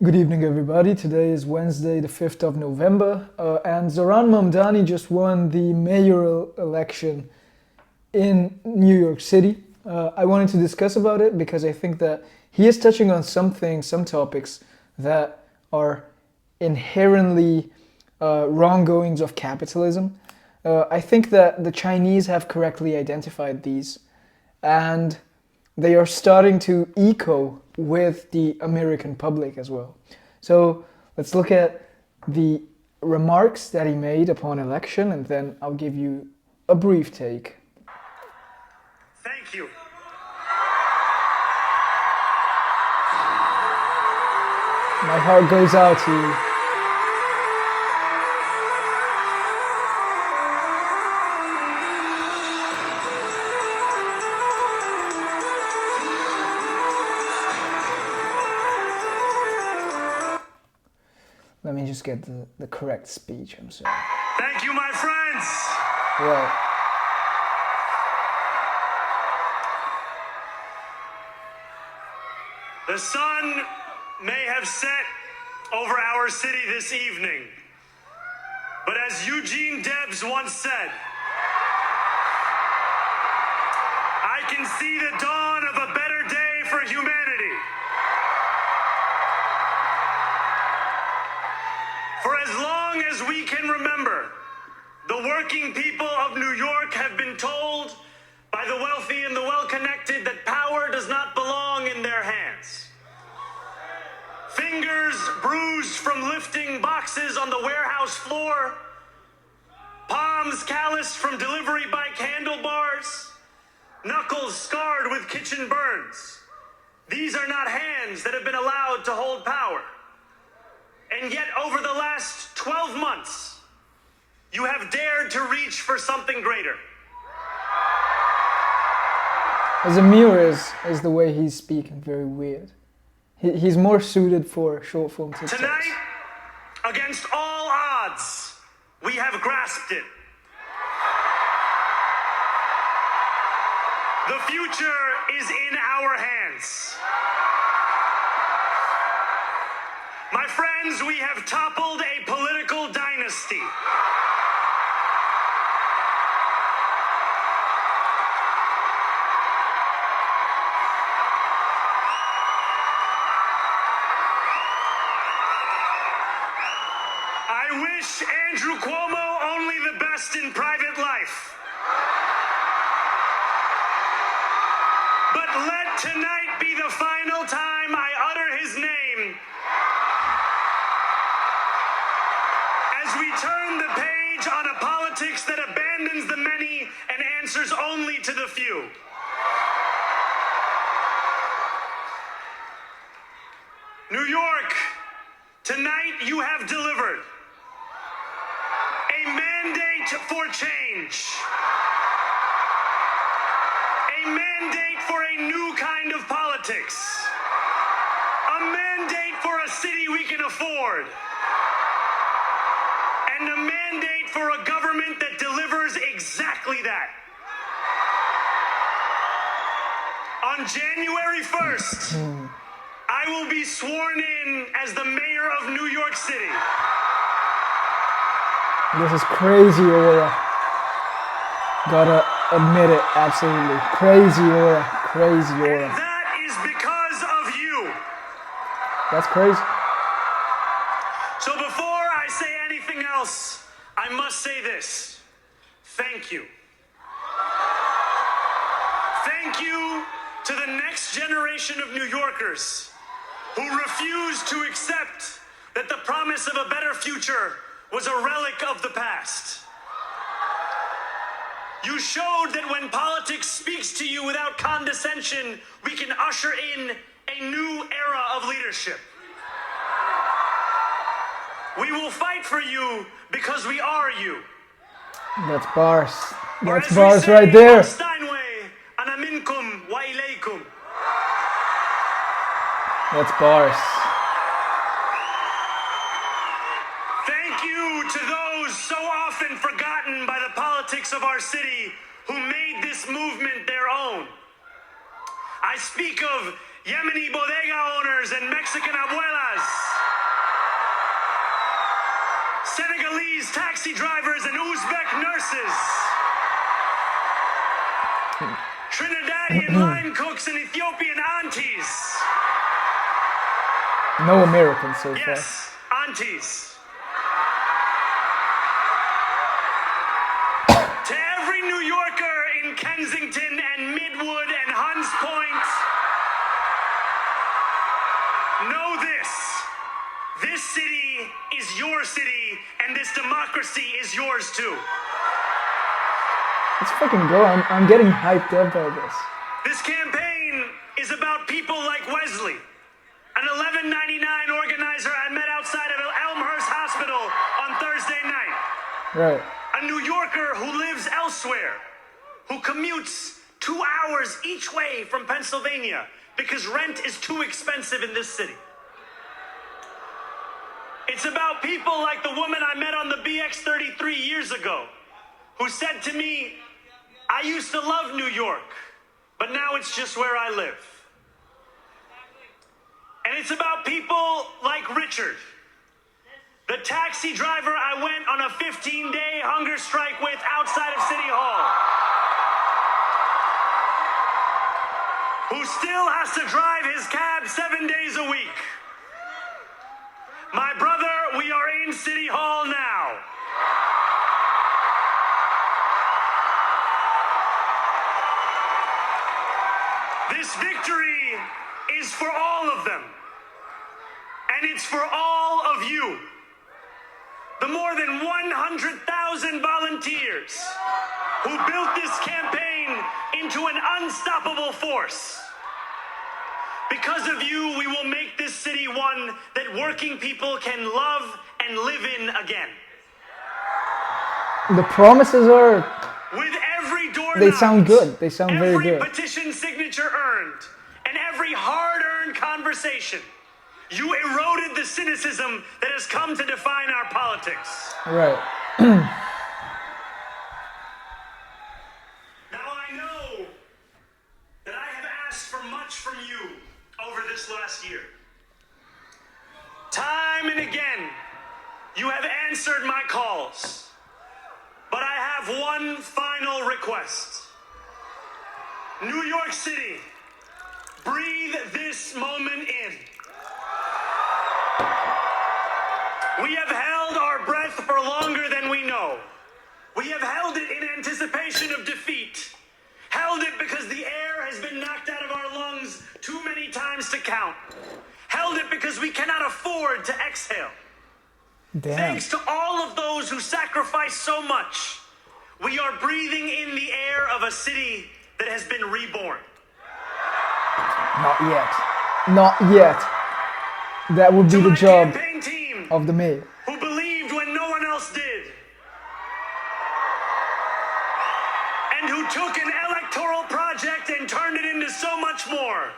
Good evening, everybody. Today is Wednesday, the 5th of November, and Zoran Mamdani just won the mayoral election in New York City. I wanted to discuss about it because I think that he is touching on some topics that are inherently wronggoings of capitalism. I think that the Chinese have correctly identified these, and they are starting to echo with the American public as well. So let's look at the remarks that he made upon election, and then I'll give you a brief take. Thank you. My heart goes out to you. Let me just get the correct speech, I'm sorry. Thank you, my friends. Well, The sun may have set over our city this evening, but as Eugene Debs once said, I can see the dawn of a better day for humanity. For as long as we can remember, the working people of New York have been told by the wealthy and the well-connected that power does not belong in their hands. Fingers bruised from lifting boxes on the warehouse floor, palms calloused from delivery bike handlebars, knuckles scarred with kitchen burns. These are not hands that have been allowed to hold power. And yet, over the last 12 months, you have dared to reach for something greater. Zamir is the way he's speaking very weird. He's more suited for short form TikToks. Tonight, against all odds, we have grasped it. The future is in our hands. My friends, we have toppled a political dynasty. I wish Andrew Cuomo only the best in private life. But let tonight be the final time I utter his name as we turn the page on a politics that abandons the many and answers only to the few. New York, tonight you have delivered a mandate for change, a mandate for a new kind of politics, a mandate for a city we can afford, and a mandate for a government that delivers exactly that. On January 1st, I will be sworn in as the mayor of New York City. This is crazy aura. Gotta admit it, absolutely. Crazy aura, crazy aura. And that is because of you. That's crazy. So before I say anything else, I must say this. Thank you. Thank you to the next generation of New Yorkers who refuse to accept that the promise of a better future was a relic of the past. You showed that when politics speaks to you without condescension, we can usher in a new era of leadership. We will fight for you because we are you. That's bars. Or That's as we bars say right there. in Steinway, ana minkum wa ilaykum. That's bars. Thank you to those so often forgotten by the politics of our city who made this movement their own. I speak of Yemeni bodega owners and Mexican abuelas, taxi drivers and Uzbek nurses, Trinidadian line cooks and Ethiopian aunties. No Americans so far. Yes, aunties. To every New Yorker in Kensington and Midwood and Hunts Point, know this. This city is your city, and this democracy is yours too. Let's fucking go. I'm getting hyped up by this. This campaign is about people like Wesley, an 1199 organizer I met outside of Elmhurst Hospital on Thursday night. Right. A New Yorker who lives elsewhere, who commutes 2 hours each way from Pennsylvania because rent is too expensive in this city. It's about people like the woman I met on the BX33 years ago, who said to me, I used to love New York, but now it's just where I live. And it's about people like Richard, the taxi driver I went on a 15-day hunger strike with outside of City Hall, who still has to drive his cab 7 days a week. My brother, we are in City Hall now. This victory is for all of them, and it's for all of you. The more than 100,000 volunteers who built this campaign into an unstoppable force. Because of you, we will make this city one that working people can love and live in again. The promises are... With every door They knocked, sound good. They sound very every good. petition signature earned, and every hard-earned conversation, you eroded the cynicism that has come to define our politics. Right. Now I know that I have asked for much from you over this last year. Time and again, you have answered my calls. But I have one final request. New York City, breathe this moment in. We have held our breath for longer than we know. We have held it in anticipation of defeat. Held it because the air has been knocked out of our lungs too many times to count. Held it because we cannot afford to exhale. Damn. Thanks to all of those who sacrificed so much, we are breathing in the air of a city that has been reborn. Not yet. Not yet. That would be To the my job campaign team, of the mayor. who believed when no one else did, and who took an electoral project and turned it into so much more.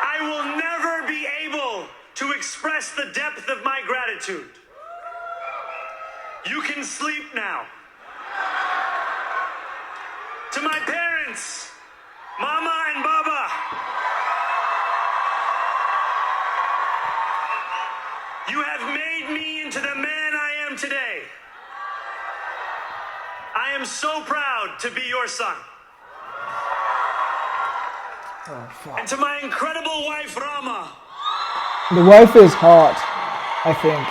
I will never be able to express the depth of my gratitude. You can sleep now. To my parents, Mama and Baba, you have made me into the man I am today. I am so proud to be your son. Oh, fuck. And to my incredible wife, Rama, The wife is hot, I think.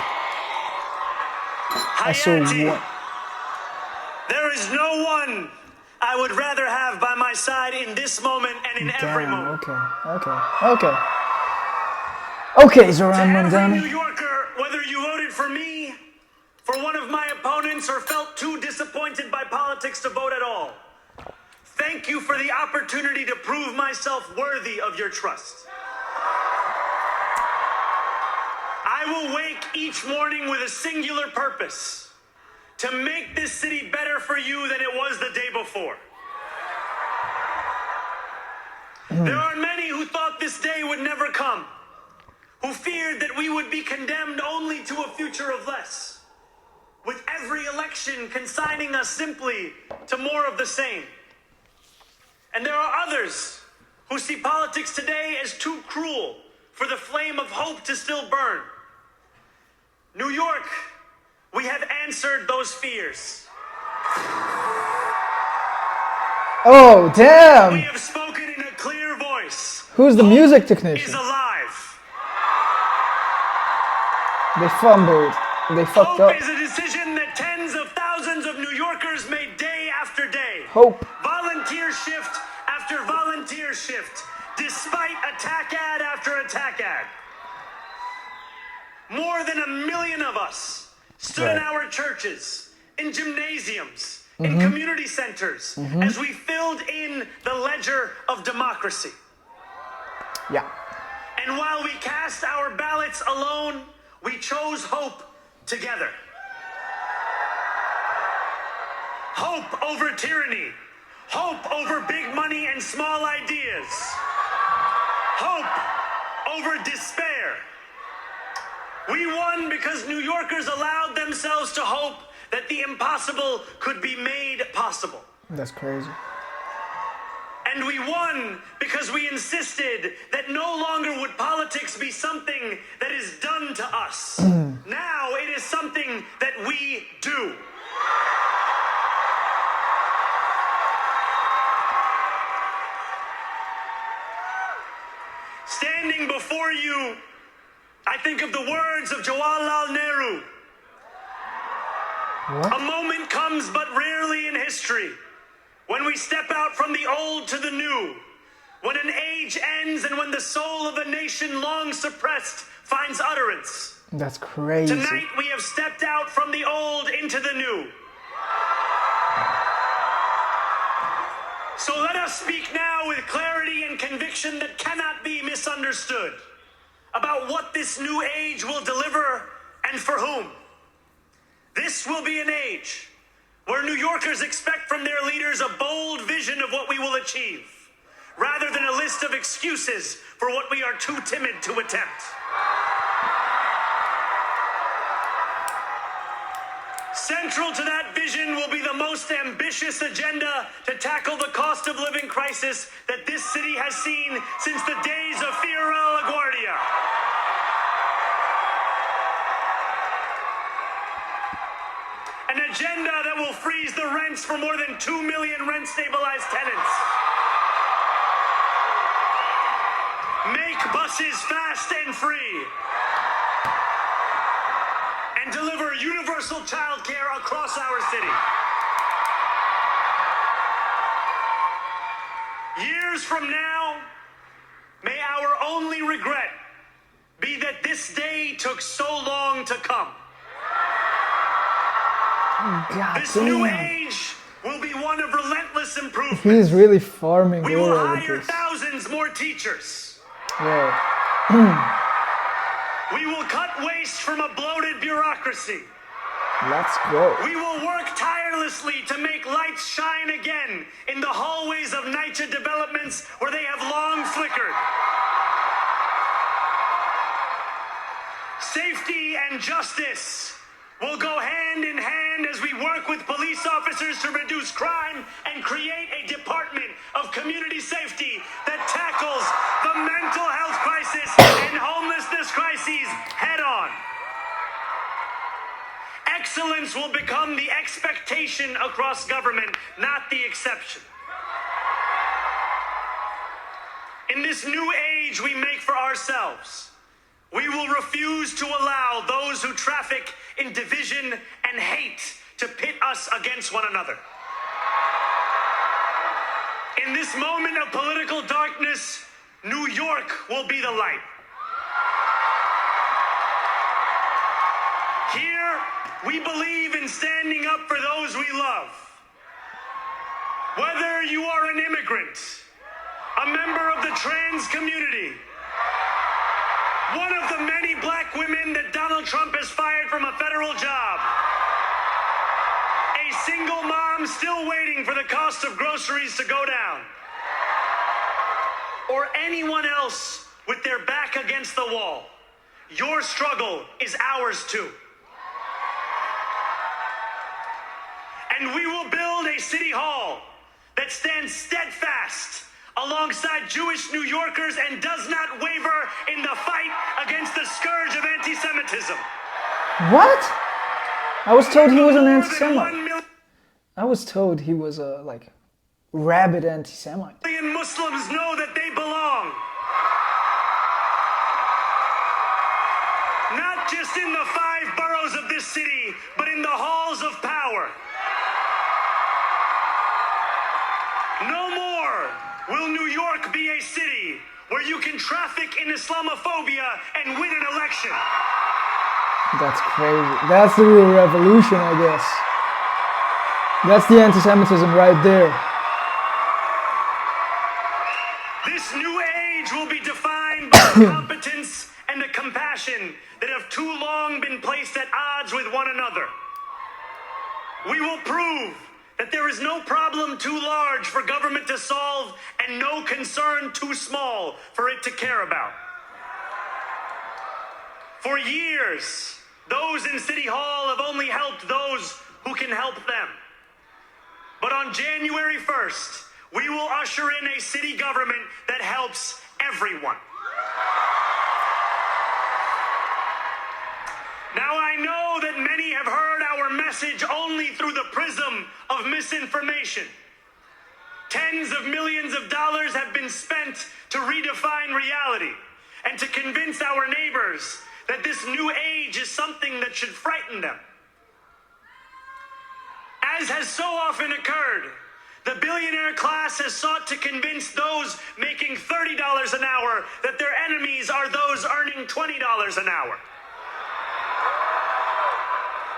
I saw Hayati, one. there is no one I would rather have by my side in this moment and in every Damn, moment. Okay, Zoran To every New Mamdani. Yorker, whether you voted for me, for one of my opponents, or felt too disappointed by politics to vote at all, thank you for the opportunity to prove myself worthy of your trust. I will wake each morning with a singular purpose: to make this city better for you than it was the day before. There are many who thought this day would never come, who feared that we would be condemned only to a future of less, with every election consigning us simply to more of the same. And there are others who see politics today as too cruel for the flame of hope to still burn. New York, We have answered those fears. Oh, We damn! have spoken in a clear voice. Who's the music Is technician? alive. They fumbled. They fucked up. Hope is a decision that tens of thousands of New Yorkers made day after day. Hope. Volunteer shift after volunteer shift, despite attack ad after attack ad. More than 1 million of us stood in Right. our churches, in gymnasiums, in community centers, as we filled in the ledger of democracy. Yeah. And while we cast our ballots alone, we chose hope together. Hope over tyranny. Hope over big money and small ideas. Hope over despair. We won because New Yorkers allowed themselves to hope that the impossible could be made possible. That's crazy. And we won because we insisted that no longer would politics be something that is done to us. Now it is something that we do. Standing before you, I think of the words of Jawaharlal Nehru. What? A moment comes but rarely in history when we step out from the old to the new, when an age ends and when the soul of a nation long suppressed finds utterance. That's crazy. Tonight we have stepped out from the old into the new. So let us speak now with clarity and conviction that cannot be misunderstood about what this new age will deliver and for whom. This will be an age where New Yorkers expect from their leaders a bold vision of what we will achieve, rather than a list of excuses for what we are too timid to attempt. Central to that vision will be the most ambitious agenda to tackle the cost of living crisis that this city has seen since the days of Fiora LaGuardia. An agenda that will freeze the rents for more than 2 million rent-stabilized tenants. Make buses fast and free. And deliver universal childcare across our city. Years from now, may our only regret be that this day took so long to come. God This new damn. age will be one of relentless improvement. He's really farming We will oil with hire this. thousands more teachers. Yeah. We will cut waste from a bloated bureaucracy. Let's go. We will work tirelessly to make lights shine again in the hallways of NYCHA developments where they have long flickered. Safety and justice will go hand in hand as we work with police officers to reduce crime and create a department of community safety that tackles the mental health crisis and homelessness crises head on. Excellence will become the expectation across government, not the exception. In this new age we make for ourselves, we will refuse to allow those who traffic in division and hate to pit us against one another. In this moment of political darkness, New York will be the light. Here, we believe in standing up for those we love. Whether you are an immigrant, a member of the trans community, one of the many black women that Donald Trump has fired from a federal job, a single mom still waiting for the cost of groceries to go down, or anyone else with their back against the wall, your struggle is ours too. And we will build a city hall that stands steadfast alongside Jewish New Yorkers and does not waver in the fight against the scourge of anti-Semitism. What? I was told he was an More than anti-Semite. 1 I was told he was a, like, rabid anti-Semite. million Muslims know that they belong. Not just in the 5 boroughs of this city, but in the halls of power. No more will New York be a city where you can traffic in Islamophobia and win an election. That's crazy. That's the real revolution, I guess. That's the anti-Semitism right there. This new age will be defined by the competence and the compassion that have too long been placed at odds with one another. We will prove that there is no problem too large for government to solve and no concern too small for it to care about. For years, those in City Hall have only helped those who can help them. But on January 1st, we will usher in a city government that helps everyone. Now, I know that many have heard our message only through the prism of misinformation. Tens of millions of dollars have been spent to redefine reality and to convince our neighbors that this new age is something that should frighten them. As has so often occurred, the billionaire class has sought to convince those making $30 an hour that their enemies are those earning $20 an hour.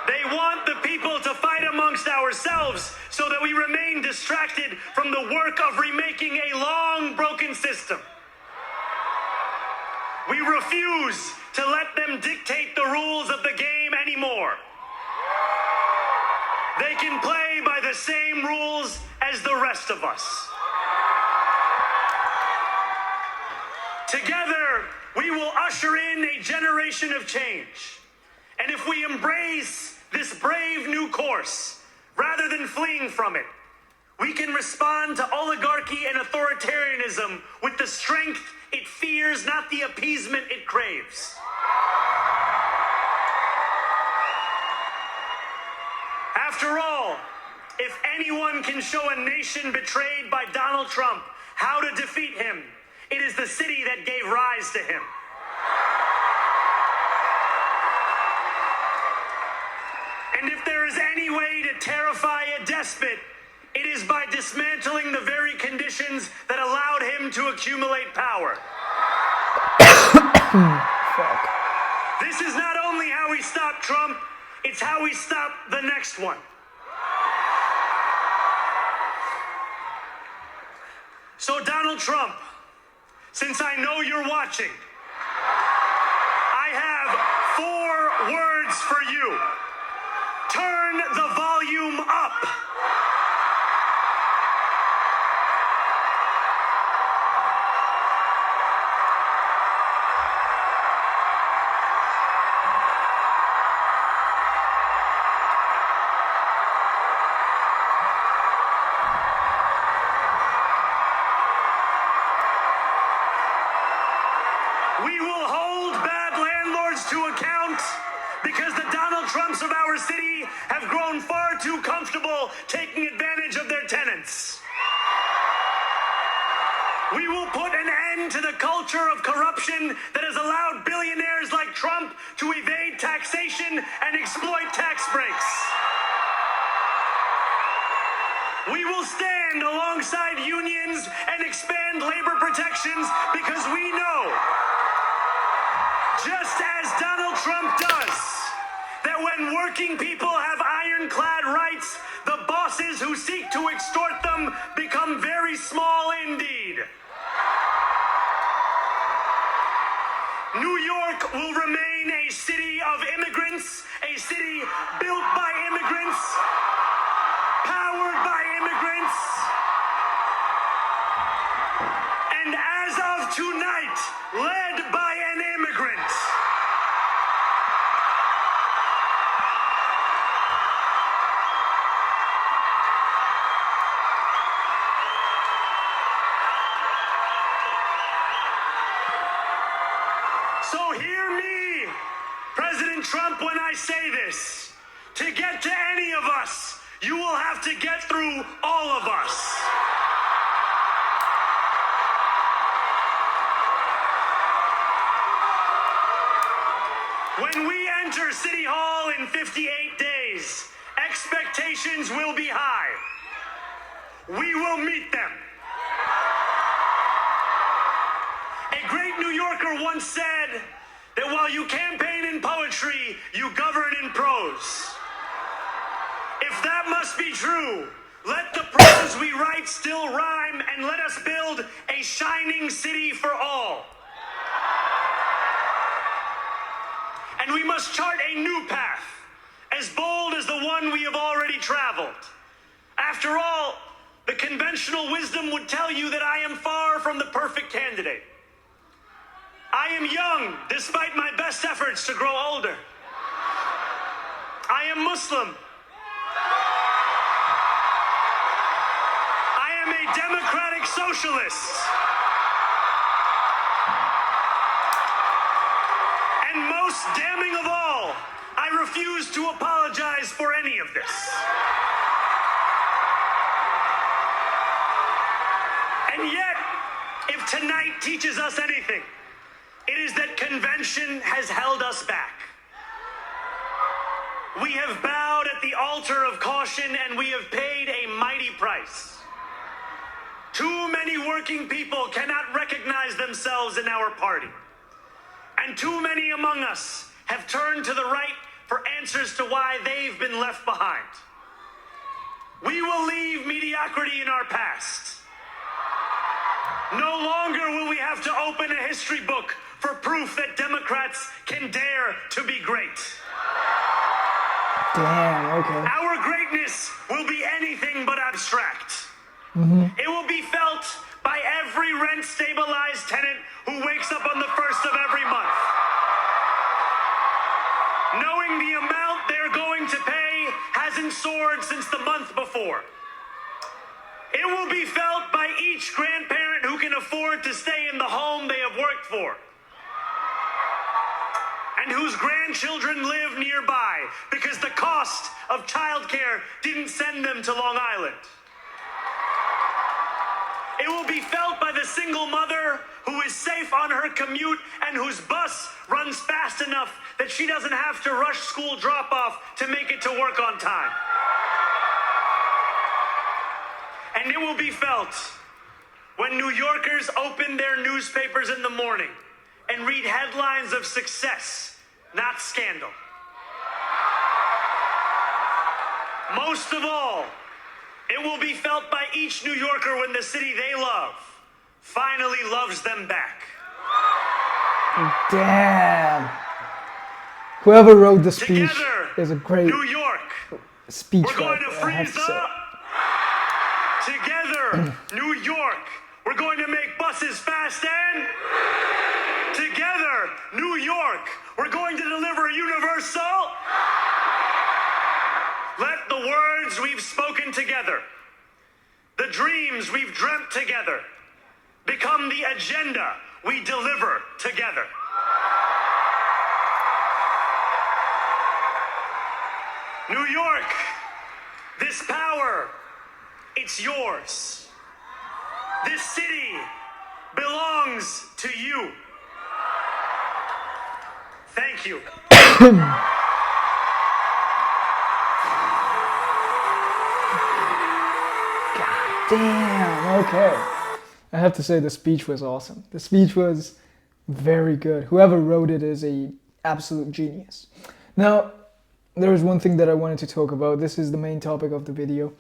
They want the people to fight amongst ourselves so that we remain distracted from the work of remaking a long broken system. We refuse to let them dictate the rules of the game anymore. They can play by the same rules as the rest of us. Together, we will usher in a generation of change. And if we embrace this brave new course, rather than fleeing from it, we can respond to oligarchy and authoritarianism with the strength it fears, not the appeasement it craves. After all, if anyone can show a nation betrayed by Donald Trump how to defeat him, it is the city that gave rise to him. And if there is any way to terrify a despot, it is by dismantling the very conditions that allowed him to accumulate power. Fuck. This is not only how we stop Trump, it's how we stop the next one. So Donald Trump, since I know you're watching, I have 4 words for you. Turn the volume up. We will hold bad landlords to account because the Donald Trumps of our city have grown far too comfortable taking advantage of their tenants. We will put an end to the culture of corruption that has allowed billionaires like Trump to evade taxation and exploit tax breaks. We will stand alongside unions and expand labor protections because we know, just as Donald Trump does, that when working people have ironclad rights, the bosses who seek to extort them become very small indeed. New York will remain a city of immigrants, a city built by immigrants, powered by immigrants, and as of tonight, led by an immigrant. So hear me, President Trump, when I say this. To get to any of us, you will have to get through all of us. When we enter City Hall in 58 days, expectations will be high. We will meet them. A great New Yorker once said that while you campaign in poetry, you govern in prose. If that must be true, let the prose we write still rhyme, and let us build a shining city for all. And we must chart a new path, as bold as the one we have already traveled. After all, the conventional wisdom would tell you that I am far from the perfect candidate. I am young, despite my best efforts to grow older. I am Muslim. I am a democratic socialist. And most damning of all, I refuse to apologize for any of this. And yet, if tonight teaches us anything, it is that convention has held us back. We have bowed at the altar of caution, and we have paid a mighty price. Too many working people cannot recognize themselves in our party. And too many among us have turned to the right for answers to why they've been left behind. We will leave mediocrity in our past. No longer will we have to open a history book for proof that Democrats can dare to be great. Damn, okay. Our greatness will be anything but abstract. It will be felt by every rent-stabilized tenant who wakes up on the first of every month, knowing the amount they're going to pay hasn't soared since the month before. It will be felt by each grandparent who can afford to stay in the home they have worked for, and whose grandchildren live nearby because the cost of childcare didn't send them to Long Island. It will be felt by the single mother who is safe on her commute and whose bus runs fast enough that she doesn't have to rush school drop-off to make it to work on time. And it will be felt when New Yorkers open their newspapers in the morning and read headlines of success, not scandal. Most of all, it will be felt by each New Yorker when the city they love finally loves them back. Damn. Whoever wrote the speech Together, is a great New York, speech we're going to writer, I have freeze to say. up. Together, New York, we're going to make buses fast, and together, New York, we're going to deliver universal. Let the words we've spoken together, the dreams we've dreamt together, become the agenda we deliver together. New York, this power, it's yours. This city belongs to you. Thank you. Damn, okay. I have to say the speech was awesome. The speech was very good. Whoever wrote it is a absolute genius. Now, there is one thing that I wanted to talk about. This is the main topic of the video.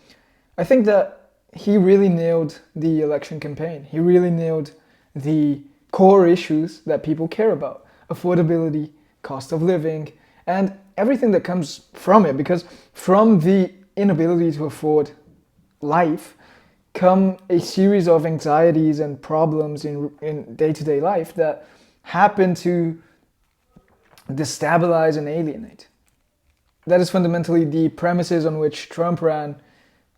I think that he really nailed the election campaign. He really nailed the core issues that people care about. Affordability, cost of living, and everything that comes from it. Because from the inability to afford life come a series of anxieties and problems in day-to-day life that happen to destabilize and alienate. That is fundamentally the premises on which Trump ran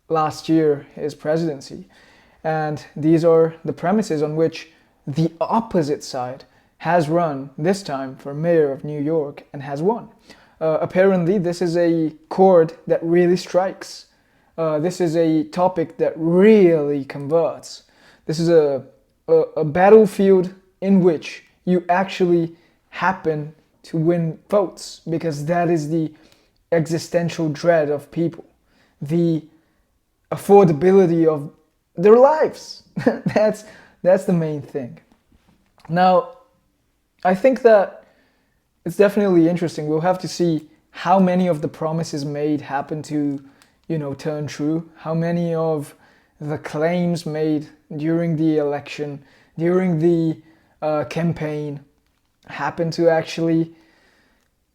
last year his presidency. And these are the premises on which the opposite side has run this time for mayor of New York and has won. apparently this is a chord that really strikes. This is a topic that really converts. This is a battlefield in which you actually happen to win votes, because that is the existential dread of people, the affordability of their lives. that's the main thing. Now, I think that it's definitely interesting. We'll have to see how many of the promises made happen to, turn true. How many of the claims made during the election, during the campaign, happen to actually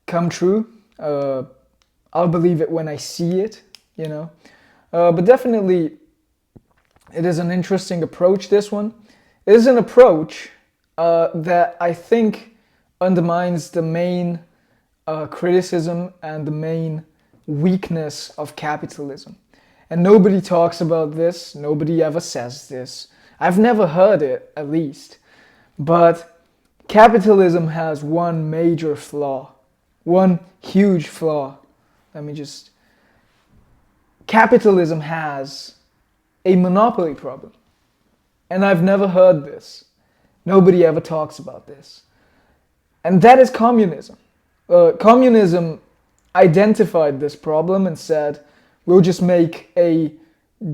come true. I'll believe it when I see it, But definitely, it is an interesting approach, this one. It is an approach that I think undermines the main criticism and the main weakness of capitalism. And nobody talks about this, nobody ever says this. I've never heard it, at least. But capitalism has one major flaw, one huge flaw. Capitalism has a monopoly problem. And I've never heard this. Nobody ever talks about this. And that is communism. Communism identified this problem and said, we'll just make a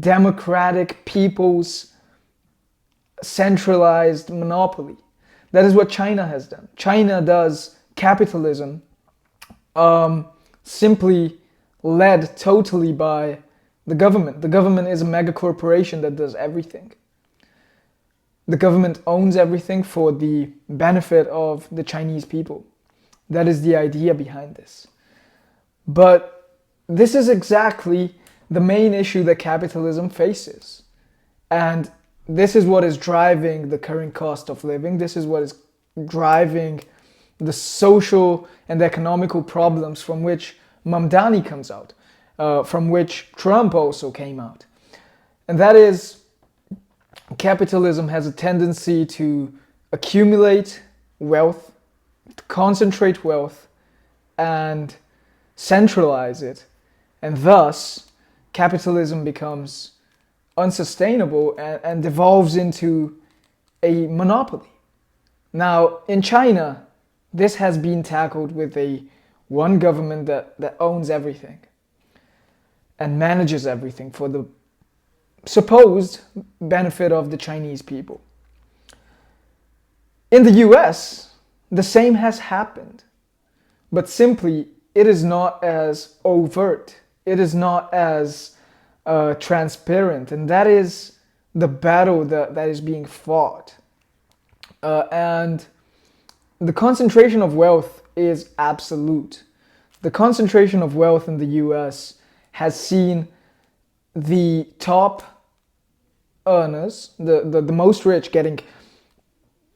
democratic people's centralized monopoly. That is what China has done. China does capitalism simply led totally by the government. The government is a mega corporation that does everything. The government owns everything for the benefit of the Chinese people. That is the idea behind this. But this is exactly the main issue that capitalism faces. And this is what is driving the current cost of living. This is what is driving the social and economical problems from which Mamdani comes out, from which Trump also came out. And that is, capitalism has a tendency to accumulate wealth, to concentrate wealth, and centralize it. And thus, capitalism becomes unsustainable and devolves into a monopoly. Now, in China, this has been tackled with one government that owns everything and manages everything for the supposed benefit of the Chinese people. In the US, the same has happened, but simply it is not as overt, it is not as transparent, and that is the battle that is being fought. And the concentration of wealth is absolute. The concentration of wealth in the US has seen the top earners, the most rich, getting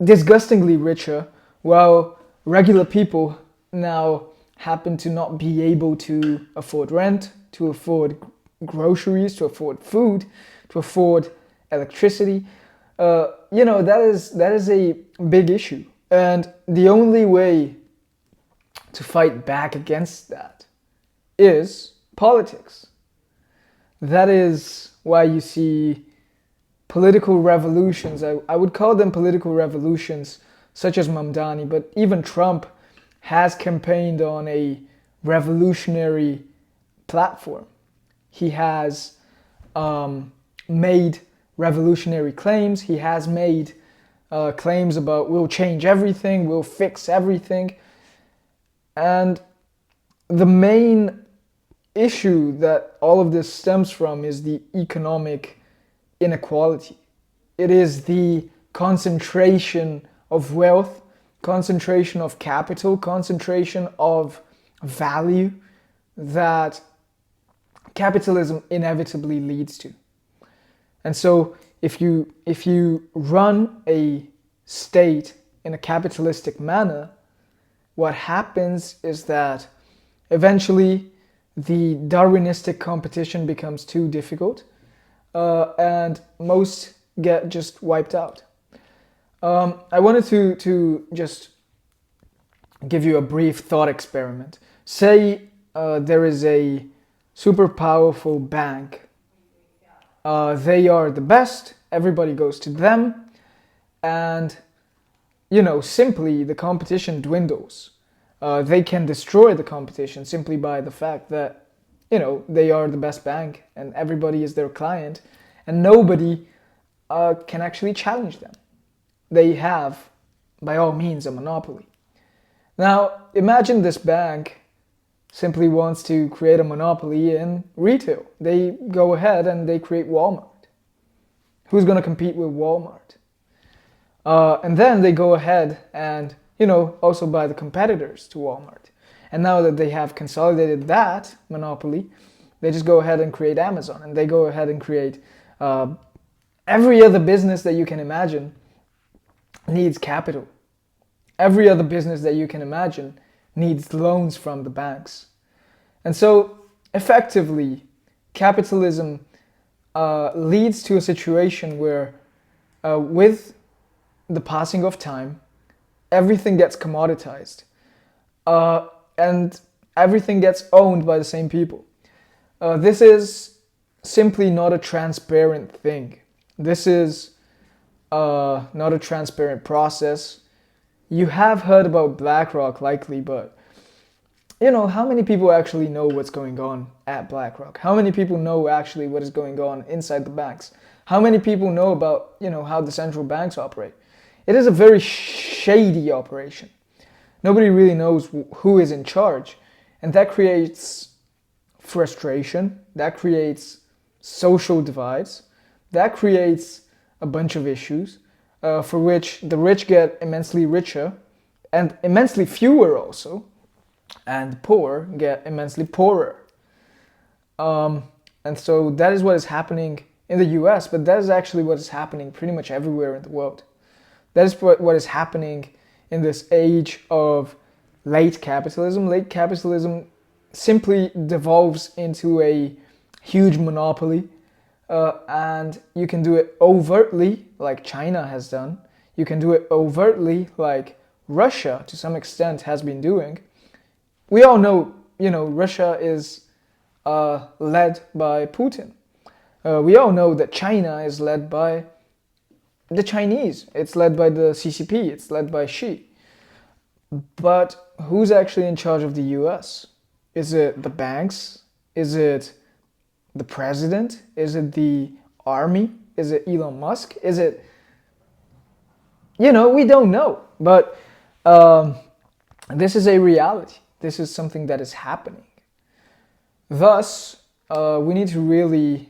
disgustingly richer, while regular people now happen to not be able to afford rent, to afford groceries, to afford food, to afford electricity. That is a big issue. And the only way to fight back against that is politics. That is why you see political revolutions. I would call them political revolutions, such as Mamdani, but even Trump has campaigned on a revolutionary platform. He has made revolutionary claims. He has made claims about we'll change everything, we'll fix everything. And the main issue that all of this stems from is the economic inequality. It is the concentration of wealth, concentration of capital, concentration of value that capitalism inevitably leads to. And so if you run a state in a capitalistic manner, what happens is that eventually the Darwinistic competition becomes too difficult, and most get just wiped out. I wanted to just give you a brief thought experiment. Say there is a super powerful bank. They are the best. Everybody goes to them, and simply the competition dwindles. They can destroy the competition simply by the fact that they are the best bank and everybody is their client, and nobody can actually challenge them. They have, by all means, a monopoly. Now, imagine this bank simply wants to create a monopoly in retail. They go ahead and they create Walmart. Who's going to compete with Walmart? And then they go ahead and, also buy the competitors to Walmart. And now that they have consolidated that monopoly, they just go ahead and create Amazon. And they go ahead and create every other business that you can imagine needs capital. Every other business that you can imagine needs loans from the banks. And so, effectively, capitalism leads to a situation where, with the passing of time, everything gets commoditized. And everything gets owned by the same people. This is simply not a transparent thing. This is not a transparent process. You have heard about BlackRock likely, but how many people actually know what's going on at BlackRock? How many people know actually what is going on inside the banks? How many people know about, how the central banks operate? It is a very shady operation. Nobody really knows who is in charge. And that creates frustration. That creates social divides. That creates a bunch of issues for which the rich get immensely richer and immensely fewer also. And the poor get immensely poorer. And so that is what is happening in the US, but that is actually what is happening pretty much everywhere in the world. That is what is happening in this age of late capitalism. Late capitalism simply devolves into a huge monopoly, and you can do it overtly, like China has done. You can do it overtly, like Russia, to some extent, has been doing. We all know, Russia is led by Putin. We all know that China is led by the Chinese. It's led by the CCP. It's led by Xi. But who's actually in charge of the US? Is it the banks? Is it the president? Is it the army? Is it Elon Musk? Is it... we don't know. But this is a reality. This is something that is happening. Thus, we need to really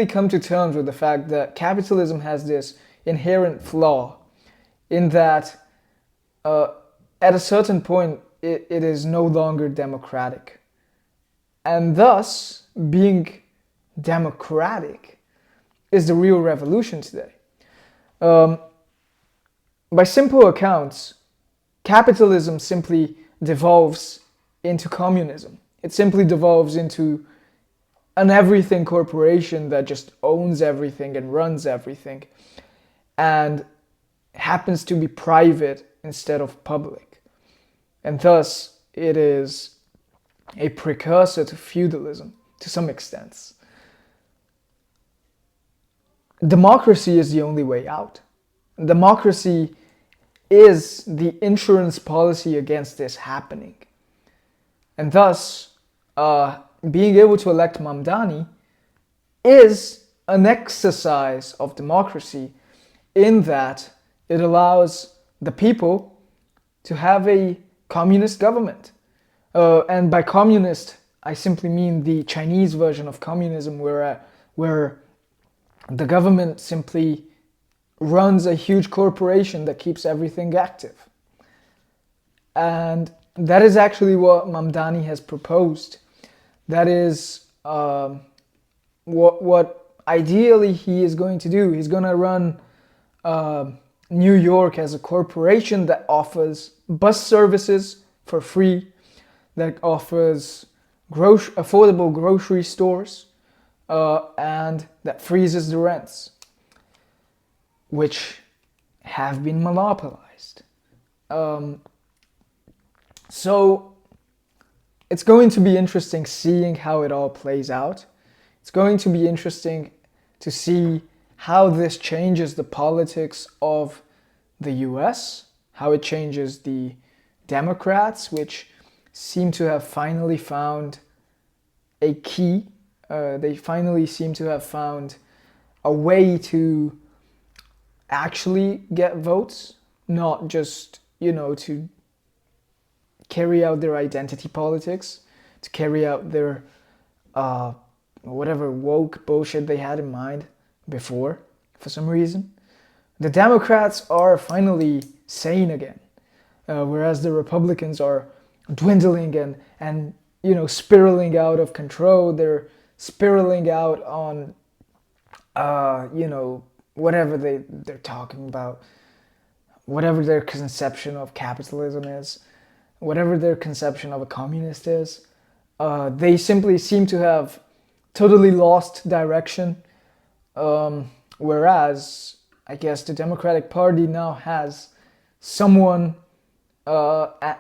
come to terms with the fact that capitalism has this inherent flaw in that at a certain point it is no longer democratic. And thus, being democratic is the real revolution today. By simple accounts, capitalism simply devolves into communism. It simply devolves into an everything corporation that just owns everything and runs everything and happens to be private instead of public. And thus, it is a precursor to feudalism to some extent. Democracy is the only way out. Democracy is the insurance policy against this happening. And thus, being able to elect Mamdani is an exercise of democracy in that it allows the people to have a communist government. And by communist, I simply mean the Chinese version of communism where the government simply runs a huge corporation that keeps everything active. And that is actually what Mamdani has proposed. That is what ideally he is going to do. He's going to run New York as a corporation that offers bus services for free, that offers affordable grocery stores, and that freezes the rents, which have been monopolized. So it's going to be interesting seeing how it all plays out. It's going to be interesting to see how this changes the politics of the US, how it changes the Democrats, which seem to have finally found a key. They finally seem to have found a way to actually get votes, not just, to carry out their identity politics, to carry out their whatever woke bullshit they had in mind before, for some reason. The Democrats are finally sane again, whereas the Republicans are dwindling and spiraling out of control. They're spiraling out on, whatever they're talking about, whatever their conception of capitalism is, whatever their conception of a communist is. They simply seem to have totally lost direction, whereas I guess the Democratic Party now has someone, it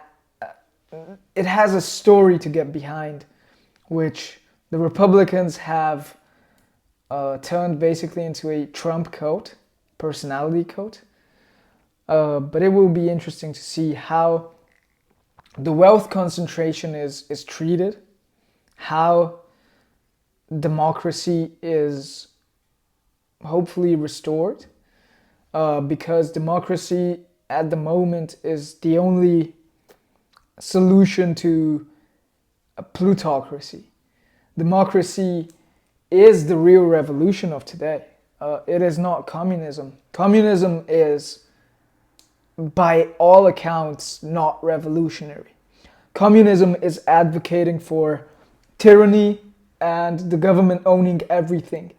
has a story to get behind, which the Republicans have turned basically into a Trump cult, personality cult. But it will be interesting to see how the wealth concentration is treated, how democracy is hopefully restored, because democracy at the moment is the only solution to a plutocracy. Democracy is the real revolution of today. It is not communism. Communism is, by all accounts, not revolutionary. Communism is advocating for tyranny and the government owning everything.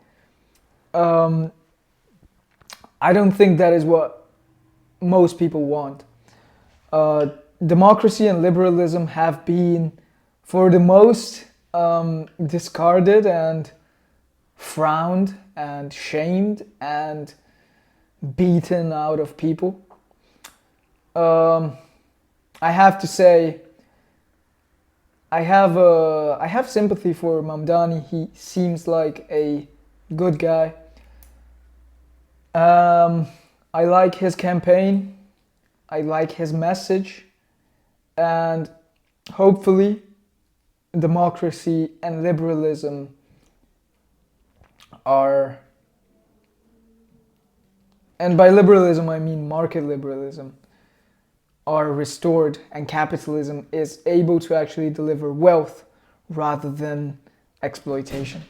I don't think that is what most people want. Democracy and liberalism have been, for the most, discarded and frowned and shamed and beaten out of people. I have to say, I have sympathy for Mamdani. He seems like a good guy. I like his campaign. I like his message. And hopefully democracy and liberalism are, and by liberalism I mean market liberalism, are restored and capitalism is able to actually deliver wealth rather than exploitation.